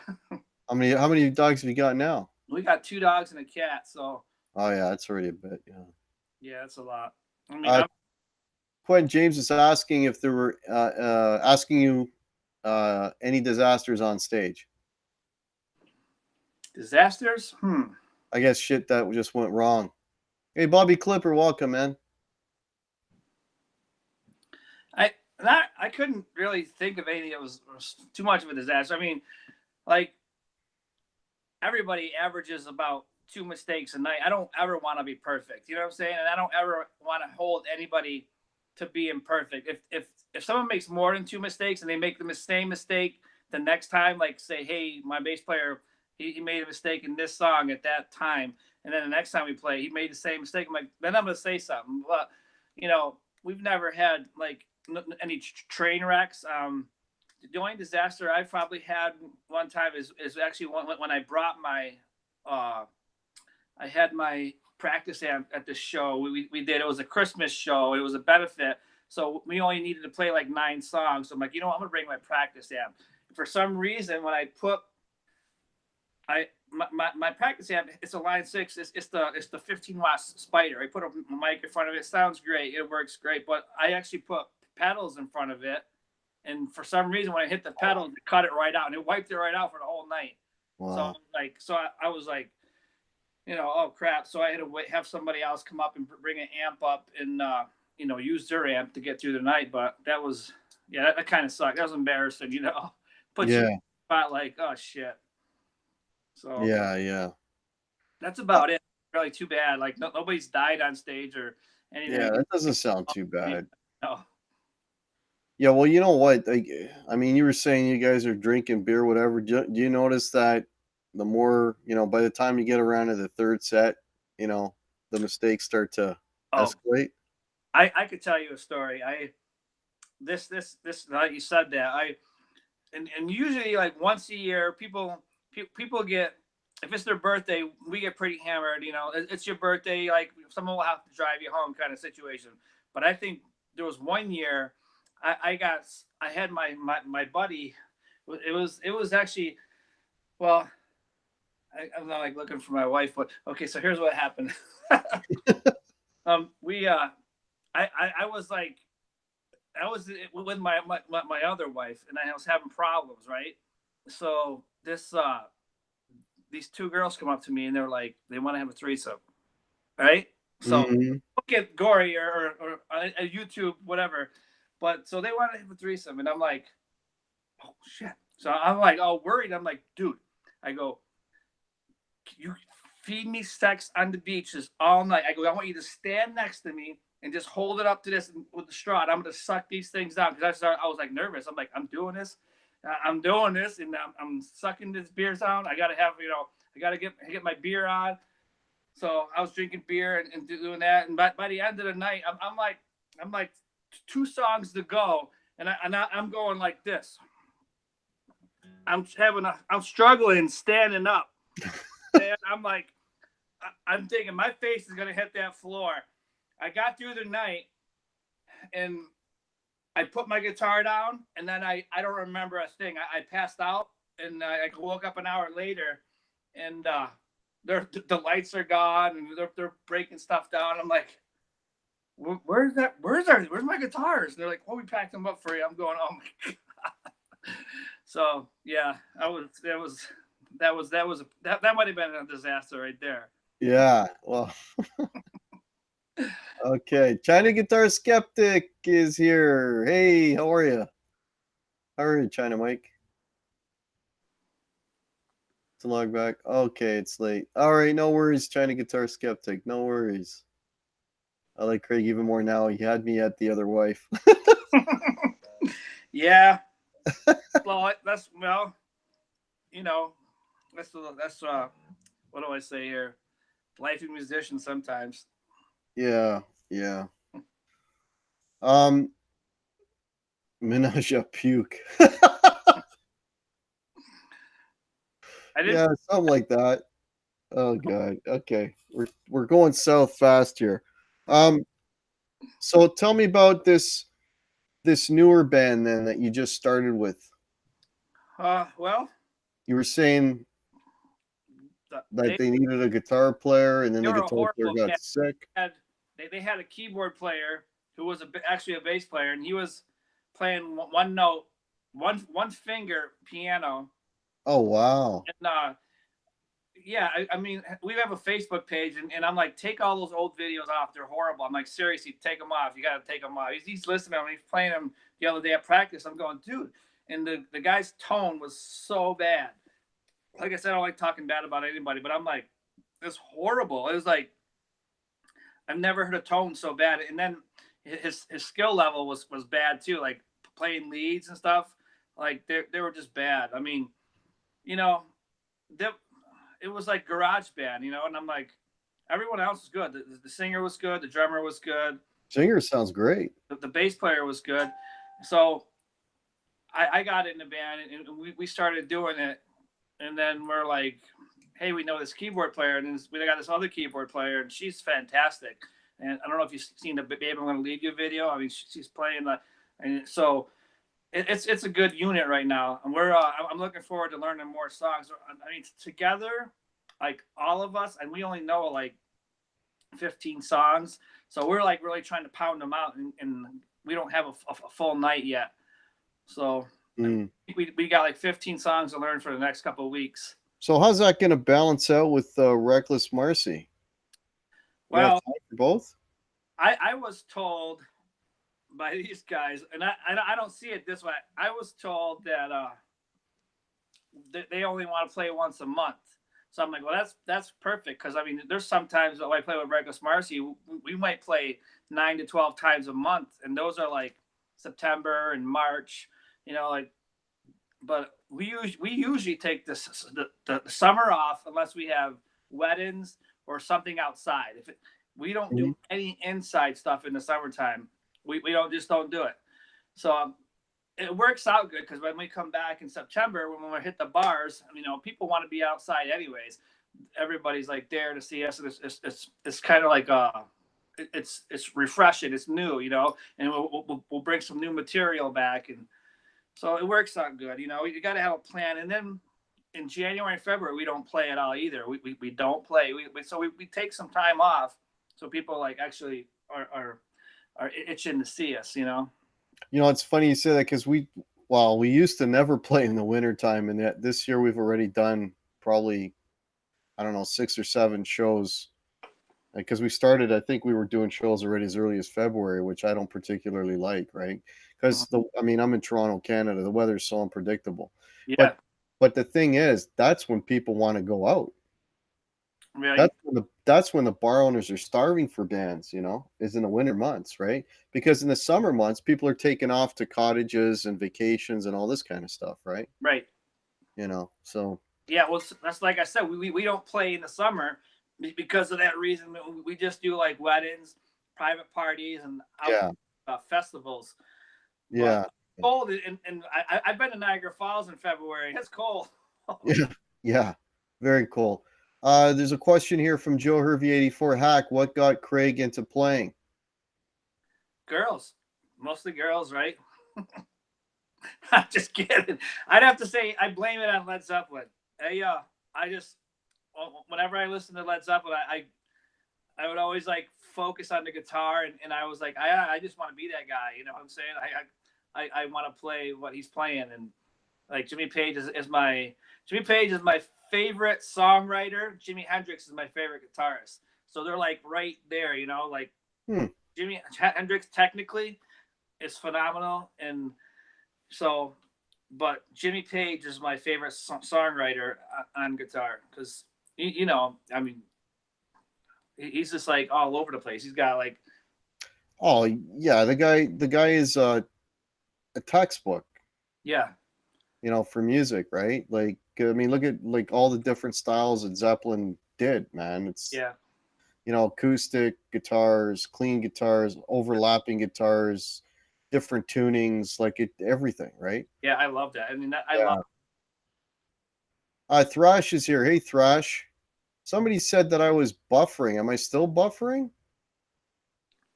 How many dogs have you got now? We got 2 dogs and a cat. So. Oh yeah, that's already a bit. Yeah. Yeah, that's a lot. I mean, Quentin James is asking if there were asking you any disasters on stage. Disasters? I guess shit that just went wrong. Hey, Bobby Clipper, welcome, man. I couldn't really think of anything that was too much of a disaster. I mean, like everybody averages about 2 mistakes a night. I don't ever want to be perfect. You know what I'm saying? And I don't ever want to hold anybody to be imperfect. If someone makes more than 2 mistakes and they make the same mistake the next time, like say, hey, my bass player, he made a mistake in this song at that time, and then the next time we play, he made the same mistake. I'm like, then I'm gonna say something. But you know, we've never had like any train wrecks. The only disaster I've probably had one time is actually when I brought my I had my practice amp at the show. We did. It was a Christmas show. It was a benefit. So we only needed to play like 9 songs. So I'm like, you know what? I'm going to bring my practice amp. For some reason, when I put my practice amp, it's a Line 6. It's the 15-watt Spider. I put a mic in front of it. It sounds great. It works great. But I actually put pedals in front of it. And for some reason, when I hit the pedal, it cut it right out. And it wiped it right out for the whole night. Wow. So I was like, you know, oh crap. So I had to have somebody else come up and bring an amp up and, you know, use their amp to get through the night. But that was, yeah, that kind of sucked. That was embarrassing, you know, put you in a spot like, oh shit. So yeah. That's about it. Really too bad. Like nobody's died on stage or anything. Yeah, that doesn't sound too bad. No. Yeah, well, you know what? Like, I mean, you were saying you guys are drinking beer, whatever. Do you notice that the more, you know, by the time you get around to the 3rd set, you know, the mistakes start to escalate? I could tell you a story. This like you said that and usually like once a year people get, if it's their birthday, we get pretty hammered. You know, it's your birthday, like someone will have to drive you home kind of situation. But I think there was one year I had my buddy. It was actually, well, I'm not like looking for my wife, but okay. So here's what happened. I was with my other wife, and I was having problems, right? So these 2 girls come up to me, and they're like, they want to have a threesome, right? So don't get gory or a YouTube whatever, but so they want to have a threesome, and I'm like, oh shit. So I'm like, all worried. I'm like, dude, I go, you feed me sex on the beaches all night. I go, I want you to stand next to me and just hold it up to this with the straw. And I'm going to suck these things down. Because I was like nervous. I'm like, I'm doing this, and I'm sucking this beer down. I got to have, you know, I got to get my beer on. So I was drinking beer and doing that. And by the end of the night, I'm like 2 songs to go. And I'm going like this. I'm struggling standing up. And I'm like, I'm thinking my face is going to hit that floor. I got through the night and I put my guitar down, and then I don't remember a thing. I passed out, and I woke up an hour later, and the lights are gone, and they're breaking stuff down. I'm like, where's my guitars? And they're like, well, we packed them up for you. I'm going, oh my god. So yeah, that might have been a disaster right there. Yeah. Well. Okay. China Guitar Skeptic is here. Hey, how are you? How are you, China Mike? To log back. Okay, it's late. All right, no worries, China Guitar Skeptic. No worries. I like Craig even more now. He had me at the other wife. Yeah. Well, that's you know, that's what do I say here? Life of a musician sometimes. Yeah, yeah. Menage a puke. Yeah, something like that. Oh god. Okay. We're going south fast here. So tell me about this newer band then that you just started with. Well, You were saying that they needed a guitar player, and then the guitar player got sick. They had a keyboard player who was actually a bass player, and he was playing one note, one finger piano. Oh wow! And yeah, I mean, we have a Facebook page, and I'm like, take all those old videos off. They're horrible. I'm like, seriously, take them off. You got to take them off. He's listening. He's playing them the other day at practice. I'm going, dude. And the guy's tone was so bad. Like I said, I don't like talking bad about anybody, but I'm like, it's horrible. It was like, I've never heard a tone so bad. And then his skill level was bad too, like playing leads and stuff. Like they were just bad. I mean, you know, it was like garage band, you know, and I'm like, everyone else was good. The singer was good. The drummer was good. Singer sounds great. The bass player was good. So I got in the band, and we started doing it. And then we're like, hey, we know this keyboard player, and we got this other keyboard player, and she's fantastic. And I don't know if you've seen the Babe, I'm Gonna Leave You video. I mean, she's playing and so it's a good unit right now. And I'm looking forward to learning more songs. I mean, together, like all of us, and we only know like 15 songs. So we're like really trying to pound them out, and we don't have a full night yet. So we got like 15 songs to learn for the next couple of weeks. So how's that going to balance out with Reckless Marcy? Well, for both. I was told by these guys, and I don't see it this way. I was told that they only want to play once a month. So I'm like, well, that's perfect, because I mean, there's sometimes that I play with Reckless Marcy, we might play 9 to 12 times a month, and those are like September and March, you know, like. But we usually take the summer off unless we have weddings or something outside. We don't do any inside stuff in the summertime. We don't do it. So it works out good, because when we come back in September, when we hit the bars, you know, people want to be outside anyways. Everybody's like there to see us. It's kind of like it's refreshing. It's new, you know, and we'll bring some new material back, and so it works out good. You know, you got to have a plan. And then in January and February, we don't play at all either. We don't play. So we take some time off, so people like actually are itching to see us, you know. You know, it's funny you say that, because we used to never play in the wintertime, and this year we've already done probably, I don't know, 6 or 7 shows. Because we started, I think we were doing shows already as early as February, which I don't particularly like, right? Because I mean, I'm in Toronto, Canada. The weather's so unpredictable. Yeah. But the thing is, that's when people want to go out. Right. That's when the bar owners are starving for bands, you know, is in the winter months, right? Because in the summer months, people are taking off to cottages and vacations and all this kind of stuff, right? Right. You know, so. Yeah, well, that's like I said, we don't play in the summer because of that reason. We just do like weddings, private parties, and festivals. Yeah. But cold, and I've been to Niagara Falls in February. It's cold. Yeah. Very cool. There's a question here from Joe Hervey 84. Hack, what got Craig into playing? Girls, mostly girls, right? I'm just kidding. I'd have to say I blame it on Led Zeppelin. I just whenever I listen to Led Zeppelin, I would always like focus on the guitar, and I was like, I just want to be that guy. You know what I'm saying? I want to play what he's playing, and like Jimmy Page is my favorite songwriter. Jimi Hendrix is my favorite guitarist. So they're like right there, you know, like Jimi Hendrix technically is phenomenal, and so, but Jimmy Page is my favorite songwriter on guitar because you know, I mean, he's just like all over the place. He's got like, oh yeah, the guy is a textbook. Yeah. You know, for music, right? Like, I mean, look at like all the different styles that Zeppelin did, man. It's you know, acoustic guitars, clean guitars, overlapping guitars, different tunings, like everything, right? Yeah, I love that. I mean, I love. Thrash is here. Hey, Thrash. Somebody said that I was buffering. Am I still buffering?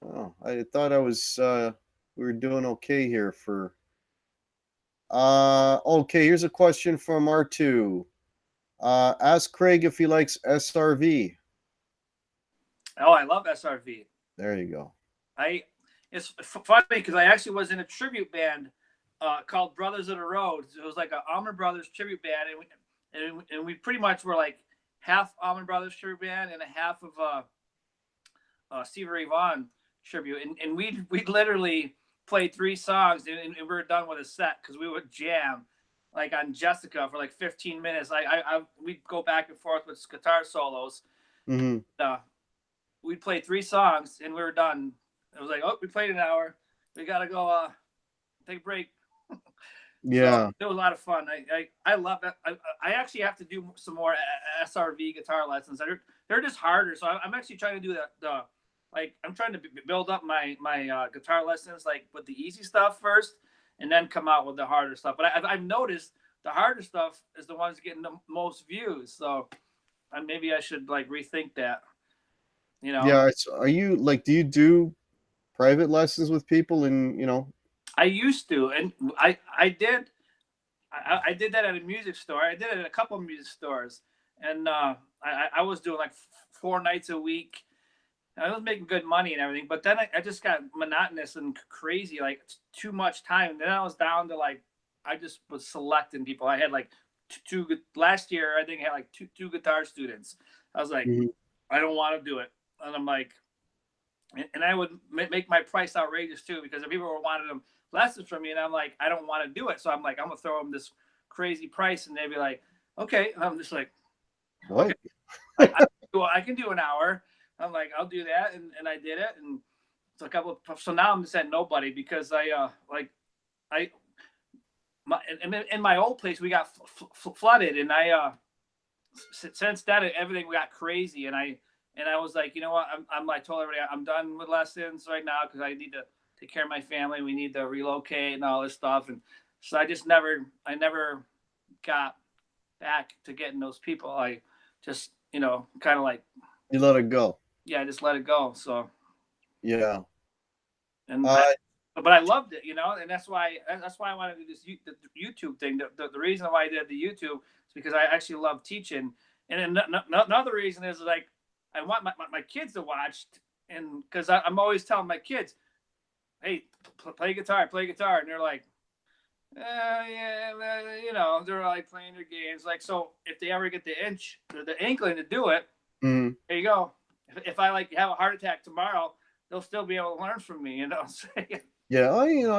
Oh, I thought I was. We were doing okay here for. Okay. Here's a question from R2. Ask Craig if he likes SRV. Oh, I love SRV. There you go. It's funny because I actually was in a tribute band called Brothers of the Road. It was like an Allman Brothers tribute band, and we pretty much were like half Allman Brothers tribute band and a half of Stevie Ray Vaughan tribute, and we'd literally played 3 songs and we were done with a set because we would jam like on Jessica for like 15 minutes. We'd go back and forth with guitar solos. We'd play 3 songs and we were done. It was like, oh, we played an hour. We gotta go take a break. Yeah, so it was a lot of fun. I love that. I actually have to do some more SRV guitar lessons. They're just harder. So I'm actually trying to do the like I'm trying to build up my guitar lessons like with the easy stuff first, and then come out with the harder stuff. But I've noticed the harder stuff is the ones getting the most views. So maybe I should like rethink that. You know? Yeah. Are you like? Do you do private lessons with people? And you know, I used to, and I did. I did that at a music store. I did it at a couple of music stores, and I was doing like 4 nights a week. I was making good money and everything, but then I just got monotonous and crazy, like too much time. And then I was down to like, I just was selecting people. I had like two last year. I think I had like two guitar students. I was like, I don't want to do it, and I'm like, and I would make my price outrageous too because people were wanting them lessons from me, and I'm like, I don't want to do it. So I'm like, I'm gonna throw them this crazy price, and they'd be like, okay. And I'm just like, what? Okay, I can do an hour. I'm like, I'll do that, and I did it, and it's a couple. So now I'm just at nobody because in my old place we got flooded, and since then everything got crazy, and I was like, you know what, I told everybody I'm done with lessons right now because I need to take care of my family. We need to relocate and all this stuff, and so I never got back to getting those people. I just kind of like You let it go. Yeah, I just let it go. So yeah, and but I loved it, and that's why I wanted to do this the YouTube thing. The reason why I did the YouTube is because I actually love teaching, and another reason is like I want my kids to watch, and because I'm always telling my kids, hey, play guitar, and they're like, yeah, they're like playing their games. Like, so if they ever get the inkling to do it, there you go. If I like have a heart attack tomorrow, they'll still be able to learn from me. Yeah,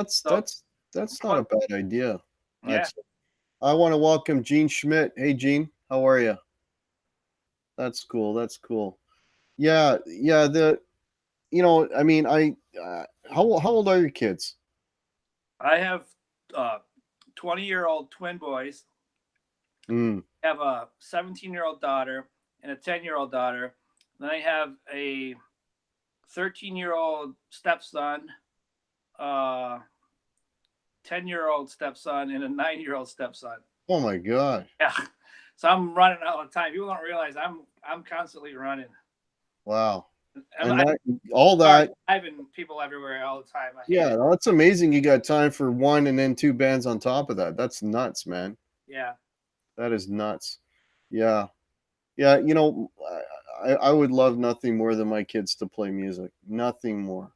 that's not a bad idea. I want to welcome Gene Schmidt. Hey, Gene, how are you? That's cool. That's cool. Yeah. I mean, how old are your kids? I have 20-year-old twin boys. I have a 17-year-old daughter and a 10-year-old daughter. Then I have a 13-year-old stepson, 10-year-old stepson, and a 9-year-old stepson. Oh my God. Yeah. So I'm running all the time. People don't realize I'm constantly running. Wow. and that all that. Driving people everywhere all the time. I hate Yeah, it. no, that's amazing. You got time for one and then two bands on top of that. That's nuts, man. Yeah. That is nuts. Yeah. Yeah, I would love nothing more than my kids to play music. Nothing more.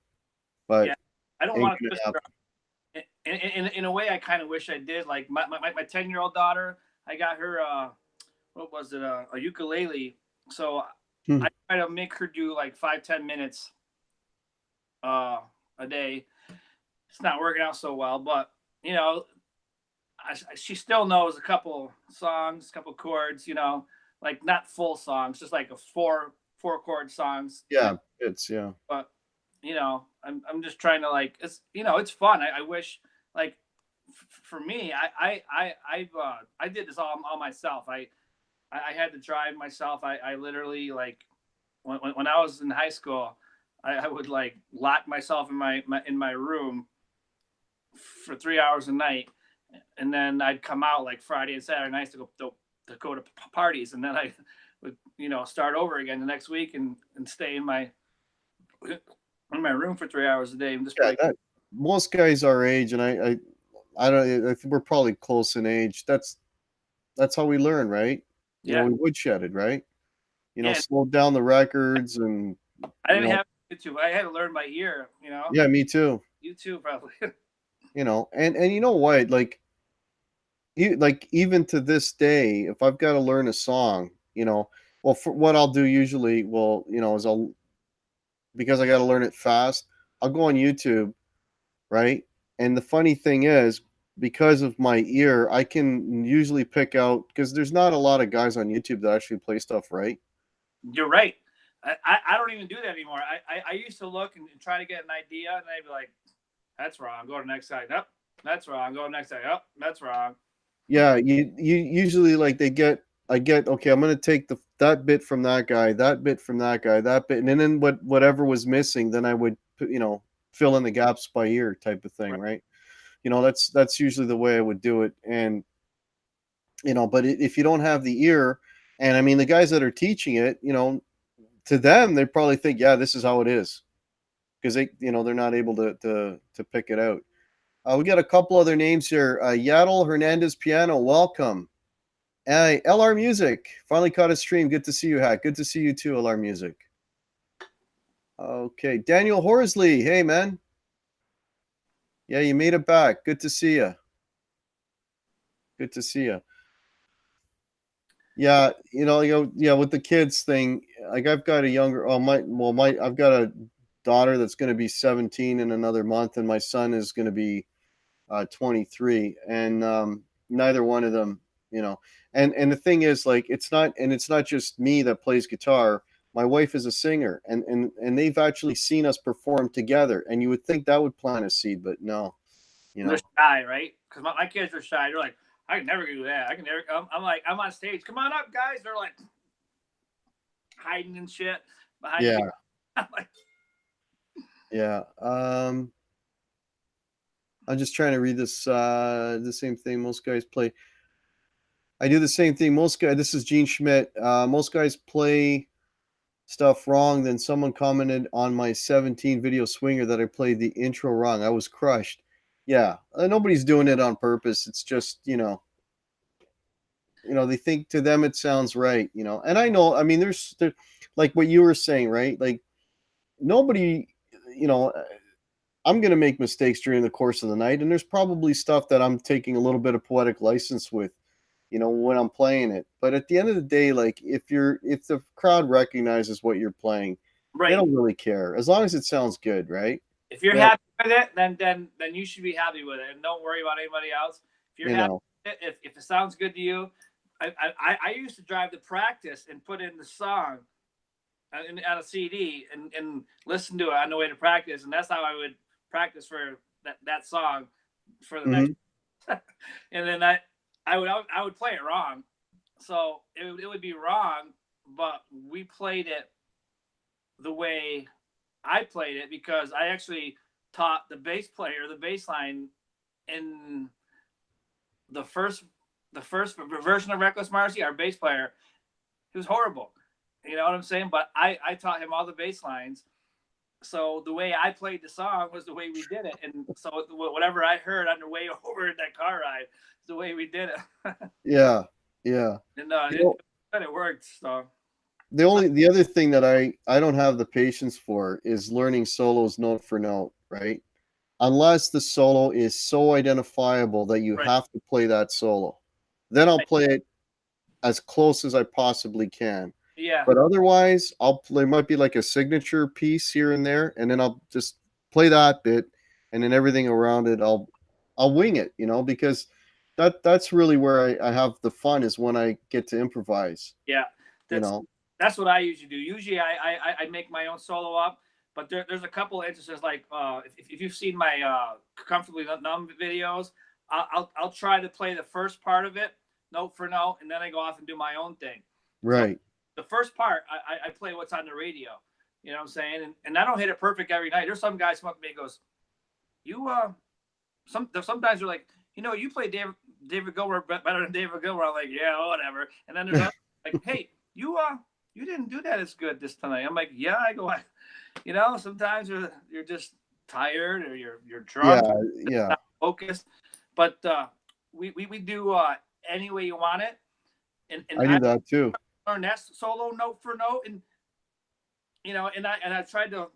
But Yeah. I don't ain't want to gonna twist happen. in a way I kind of wish I did. Like my 10-year-old daughter, I got her what was it, a ukulele. So Hmm. I try to make her do like 5-10 minutes a day. It's not working out so well, but you know, she still knows a couple songs, a couple chords, like not full songs, just like a four chord songs. Yeah, it's yeah. But I'm just trying to, like, it's fun. I wish, like, for me, I did this all myself. I had to drive myself. I literally, like, when I was in high school, I would like lock myself in my room for 3 hours a night, and then I'd come out like Friday and Saturday nights to go to parties, and then I would start over again the next week and stay in my room for 3 hours a day and just Yeah, play. that most guys our age, and I don't I think we're probably close in age. That's how we learn, right? Yeah, We woodshedded, right? yeah. Slowed down the records and I you didn't know, have YouTube. I had to learn by ear. yeah, me too. You too, probably. And you know what? Like even to this day, if I've got to learn a song, well, for what I'll do usually, well, is I'll because I got to learn it fast, I'll go on YouTube, right? And the funny thing is, because of my ear, I can usually pick out because there's not a lot of guys on YouTube that actually play stuff right. You're right. I don't even do that anymore. I used to look and try to get an idea, and I'd be like, "That's wrong. Go to the next side. Nope, that's wrong. Go to the next side. Nope, that's wrong." Yeah, you usually like I get okay, I'm gonna take that bit from that guy, that bit from that guy, that bit, and then whatever was missing, then I would fill in the gaps by ear type of thing, Right. right? That's usually the way I would do it, and but if you don't have the ear, and I mean the guys that are teaching it, to them they probably think, yeah, this is how it is, because they're not able to pick it out. We got a couple other names here. Yaddle Hernandez Piano, welcome. Hey, LR Music finally caught a stream. Good to see you, Hack. Good to see you too, LR Music. Okay, Daniel Horsley. Hey, man. Yeah, you made it back. Good to see you. Good to see you. Yeah, yeah, with the kids thing, like I've got a younger, I've got a daughter that's going to be 17 in another month, and my son is going to be 23, and neither one of them, and the thing is, like, it's not just me that plays guitar. My wife is a singer, and they've actually seen us perform together, and you would think that would plant a seed, but no, you They're know. shy, right? Because my kids are shy. They're like, I can never do that. I can never. I'm like, I'm on stage. Come on up, guys. They're like hiding and shit behind me. Yeah, I'm like, yeah. I'm just trying to read this. The same thing most guys play. I do the same thing. Most guys. This is Gene Schmidt. Most guys play stuff wrong. Then someone commented on my 17 video swinger that I played the intro wrong. I was crushed. Yeah, nobody's doing it on purpose. It's just they think to them it sounds right. And I know. I mean, there, like what you were saying, right? Like nobody, you know. I'm going to make mistakes during the course of the night, and there's probably stuff that I'm taking a little bit of poetic license with, when I'm playing it. But at the end of the day, like if the crowd recognizes what you're playing, they right. don't really care as long as it sounds good, right? If you're That happy with it, then you should be happy with it, and don't worry about anybody else. If you're you happy know, with it, if it sounds good to you, I used to drive to practice and put in the song on a CD and listen to it on the way to practice, and that's how I would practice for that song for the next. mhm. And then I would play it wrong, so it would be wrong, but we played it the way I played it because I actually taught the bass player the bass line in the first version of Reckless Marcy. Our bass player, he was horrible. You know what I'm saying? But I taught him all the bass lines. So the way I played the song was the way we did it. And so whatever I heard on the way over in that car ride is the way we did it. Yeah. Yeah. And You know, it worked. So the other thing that I don't have the patience for is learning solos note for note, right? Unless the solo is so identifiable that you right. have to play that solo. Then I'll play it as close as I possibly can. Yeah. But otherwise, there might be like a signature piece here and there, and then I'll just play that bit, and then everything around it, I'll wing it, because that's really where I have the fun, is when I get to improvise. Yeah. That's what I usually do. Usually I make my own solo up, but there's a couple of instances, like if you've seen my Comfortably Numb videos, I'll try to play the first part of it note for note, and then I go off and do my own thing. Right. So the first part, I play what's on the radio. You know what I'm saying? And I don't hit it perfect every night. There's some guys come up to me and goes, sometimes they're like, you play David Gilmour better than David Gilmour. I'm like, yeah, whatever. And then there's like, hey, you didn't do that as good this tonight. I'm like, yeah. I go, sometimes you're just tired, or you're drunk, yeah, not focused. But we do any way you want it. And I do that too. Learn that solo note for note, and I tried to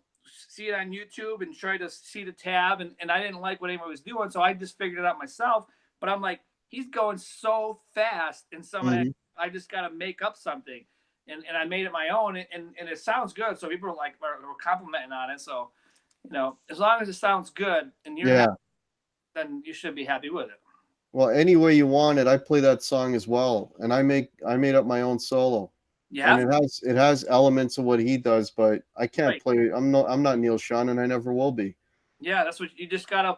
see it on YouTube and try to see the tab, and I didn't like what anyone was doing, so I just figured it out myself. But I'm like, he's going so fast, and I just got to make up something, and I made it my own, and it sounds good. So people were complimenting on it. So as long as it sounds good and you're happy, then you should be happy with it. Well, any way you want it, I play that song as well, and I made up my own solo. Yeah, and it has elements of what he does, but I can't play. I'm not Neil Schon, and I never will be. Yeah, that's what you just gotta.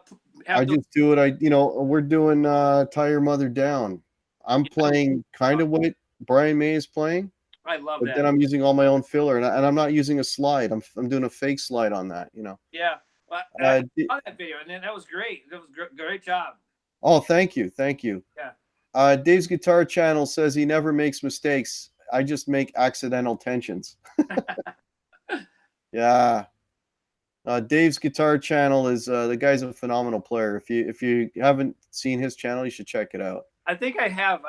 Just do it. We're doing "Tie Your Mother Down." I'm playing kind of what Brian May is playing. I love but that. Then I'm using all my own filler, and I'm not using a slide. I'm doing a fake slide on that. Yeah, well, I saw that video, and that was great. That was great job. Oh, thank you. Yeah. Dave's Guitar Channel says he never makes mistakes. I just make accidental tensions. Yeah. Dave's Guitar Channel is the guy's a phenomenal player. If you haven't seen his channel, you should check it out. I think I have.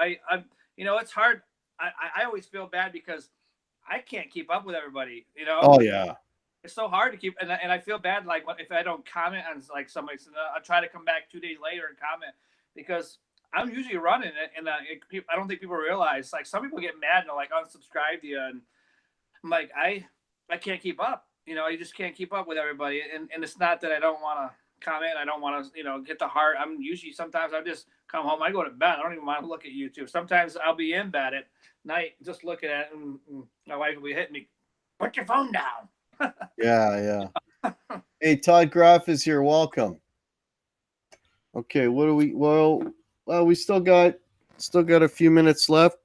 It's hard. I always feel bad because I can't keep up with everybody. Oh yeah. It's so hard to keep, and I feel bad if I don't comment on somebody. So I try to come back 2 days later and comment, because I'm usually running it, and I don't think people realize. Like, some people get mad and they're like, unsubscribe to you, and I'm like, I can't keep up. You just can't keep up with everybody, and it's not that I don't want to comment. I don't want to get the heart. I'm usually, sometimes I just come home, I go to bed. I don't even want to look at YouTube. Sometimes I'll be in bed at night just looking at it, and my wife will be hitting me, put your phone down. Yeah. Hey, Todd Graff is here. Welcome. Okay, what do we? Well, we still got a few minutes left.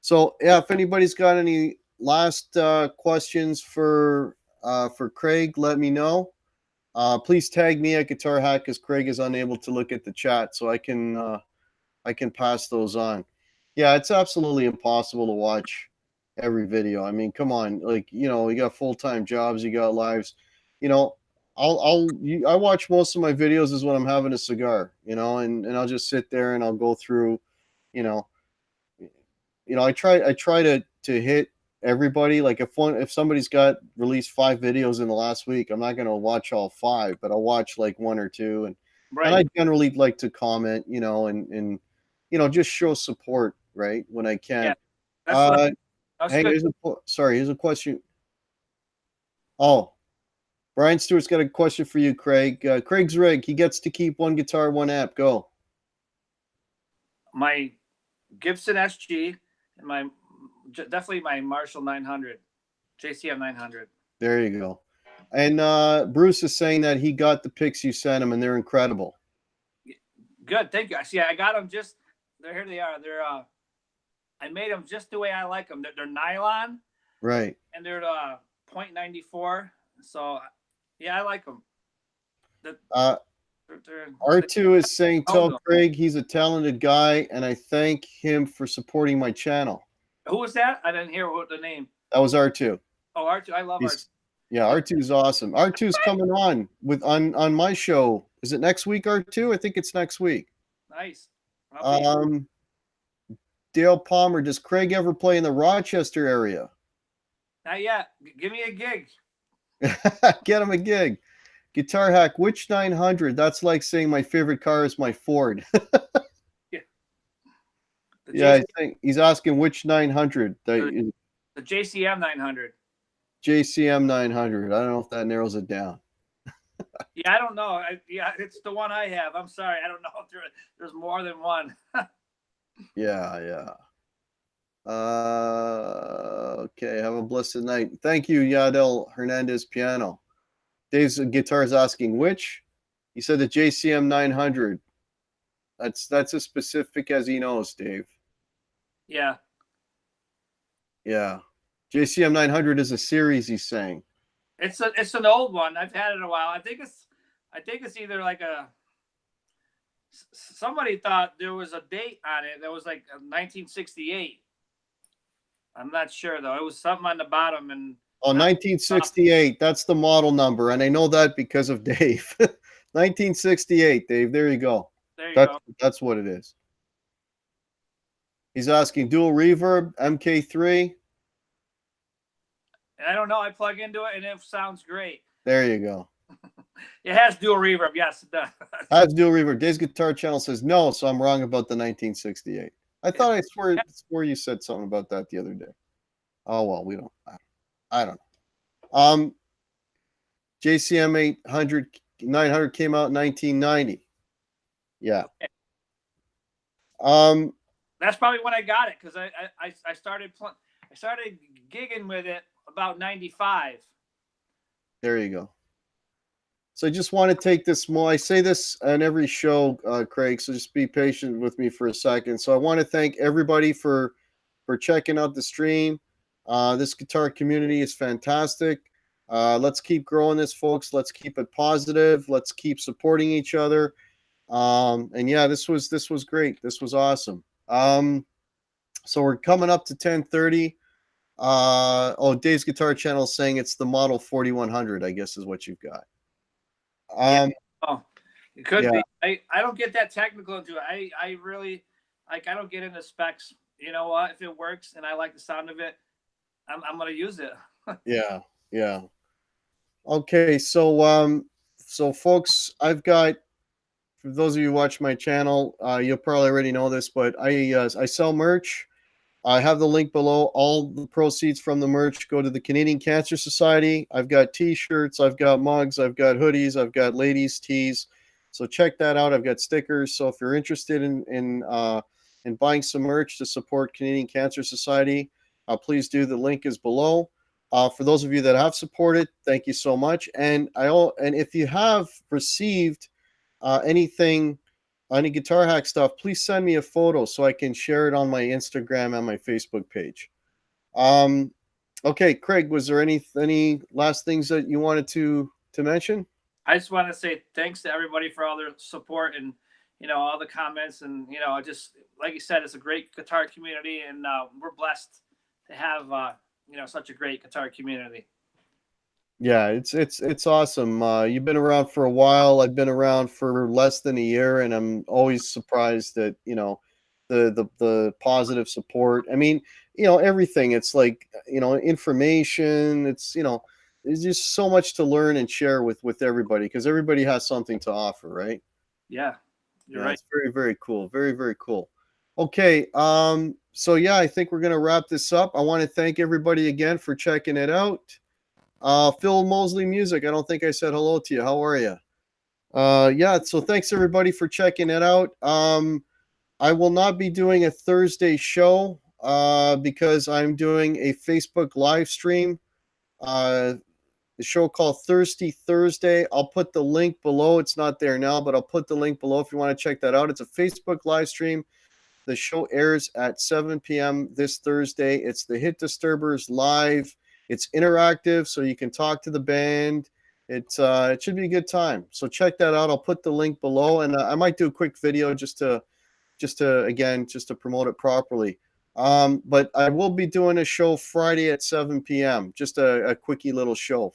So yeah, if anybody's got any last questions for Craig, let me know. Please tag me at Guitar Hack, because Craig is unable to look at the chat, so I can pass those on. Yeah, it's absolutely impossible to watch every video. I mean, come on, you got full-time jobs, you got lives. I watch most of my videos is when I'm having a cigar, and I'll just sit there and I'll go through, I try to hit everybody. Like, if somebody's got released 5 videos in the last week, I'm not going to watch all 5, but I'll watch like 1 or 2, and I generally like to comment, and just show support, right, when I can. Yeah, hey, here's a question. Oh, Brian Stewart's got a question for you, Craig. Craig's rig, he gets to keep 1 guitar, 1 amp. Go. My Gibson SG, and definitely my Marshall 900, JCM 900. There you go. And Bruce is saying that he got the picks you sent him, and they're incredible. Good, thank you. See, I got them here they are. They're I made them just the way I like them. They're nylon. Right. And they're 0.94. So yeah, I like them. R2 is saying, tell Craig he's a talented guy, and I thank him for supporting my channel. Who was that? I didn't hear what the name. That was R2. Oh, R2. I love R2. Yeah, R2 is awesome. R2 is coming on my show. Is it next week, R2? I think it's next week. Nice. Dale Palmer, does Craig ever play in the Rochester area? Not yet. Give me a gig. Get him a gig. Guitar Hack, which 900? That's like saying my favorite car is my Ford. Yeah. Yeah, I think he's asking which 900. The JCM 900. JCM 900. I don't know if that narrows it down. Yeah, I don't know. Yeah, it's the one I have. I'm sorry. I don't know if there's more than one. Yeah. Okay, have a blessed night. Thank you, Yadel Hernandez Piano. Dave's Guitars asking which? He said the JCM 900. That's as specific as he knows, Dave. Yeah. Yeah. JCM 900 is a series, he's saying. It's an old one. I've had it a while. I think it's either like somebody thought there was a date on it that was like 1968. I'm not sure though. It was something on the bottom and 1968. That's the model number, and I know that because of Dave. 1968, Dave. There you go. There you go. That's what it is. He's asking dual reverb, MK3. I don't know. I plug into it and it sounds great. There you go. It has dual reverb. Yes, it does. Has dual reverb. Dave's Guitar Channel says no, so I'm wrong about the 1968. I thought I swore you said something about that the other day. Oh well, we don't. I don't know. JCM 900 came out in 1990. Yeah. Okay. That's probably when I got it because I started gigging with it about 95. There you go. So I just want to take this more. I say this on every show, Craig, so just be patient with me for a second. So I want to thank everybody for checking out the stream. This guitar community is fantastic. Let's keep growing this, folks. Let's keep it positive. Let's keep supporting each other. And yeah, this was great. This was awesome. So we're coming up to 10:30. Dave's Guitar Channel is saying it's the model 4100, I guess is what you've got. It could be. I don't get that technical into it. I really like. I don't get into specs. You know what? If it works and I like the sound of it, I'm gonna use it. Yeah. Okay, so folks, I've got, for those of you who watch my channel, you'll probably already know this, but I sell merch. I have the link below. All the proceeds from the merch go to the Canadian Cancer Society. I've got t-shirts, I've got mugs, I've got hoodies, I've got ladies' tees. So check that out. I've got stickers. So if you're interested in buying some merch to support Canadian Cancer Society, please do. The link is below. For those of you that have supported, thank you so much. And if you have received anything, any Guitar Hack stuff, please send me a photo so I can share it on my Instagram and my Facebook page. Okay, Craig, was there any last things that you wanted to mention? I just want to say thanks to everybody for all their support and all the comments and just like you said, it's a great guitar community and we're blessed to have such a great guitar community. Yeah, it's awesome. You've been around for a while. I've been around for less than a year, and I'm always surprised that the positive support. I mean, everything. It's like information. It's there's just so much to learn and share with everybody because everybody has something to offer, right? Yeah, you're right. It's very, very cool. Very, very cool. Okay, so yeah, I think we're gonna wrap this up. I want to thank everybody again for checking it out. Phil Mosley Music, I don't think I said hello to you. How are you? Yeah, so thanks everybody for checking it out. I will not be doing a Thursday show because I'm doing a Facebook live stream. The show called Thirsty Thursday. I'll put the link below. It's not there now, but I'll put the link below if you want to check that out. It's a Facebook live stream. The show airs at 7 p.m. this Thursday. It's the Hit Disturbers live. It's interactive, so you can talk to the band. It should be a good time. So check that out. I'll put the link below, and I might do a quick video just to promote it properly. But I will be doing a show Friday at 7 p.m. Just a quickie little show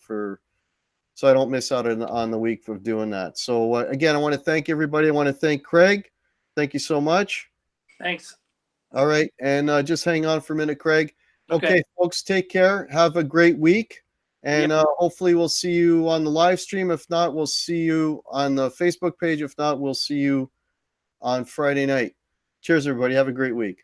so I don't miss out on the week of doing that. So again, I want to thank everybody. I want to thank Craig. Thank you so much. Thanks. All right, and just hang on for a minute, Craig. Okay. Okay, folks, take care. Have a great week, and hopefully we'll see you on the live stream. If not, we'll see you on the Facebook page. If not, we'll see you on Friday night. Cheers, everybody. Have a great week.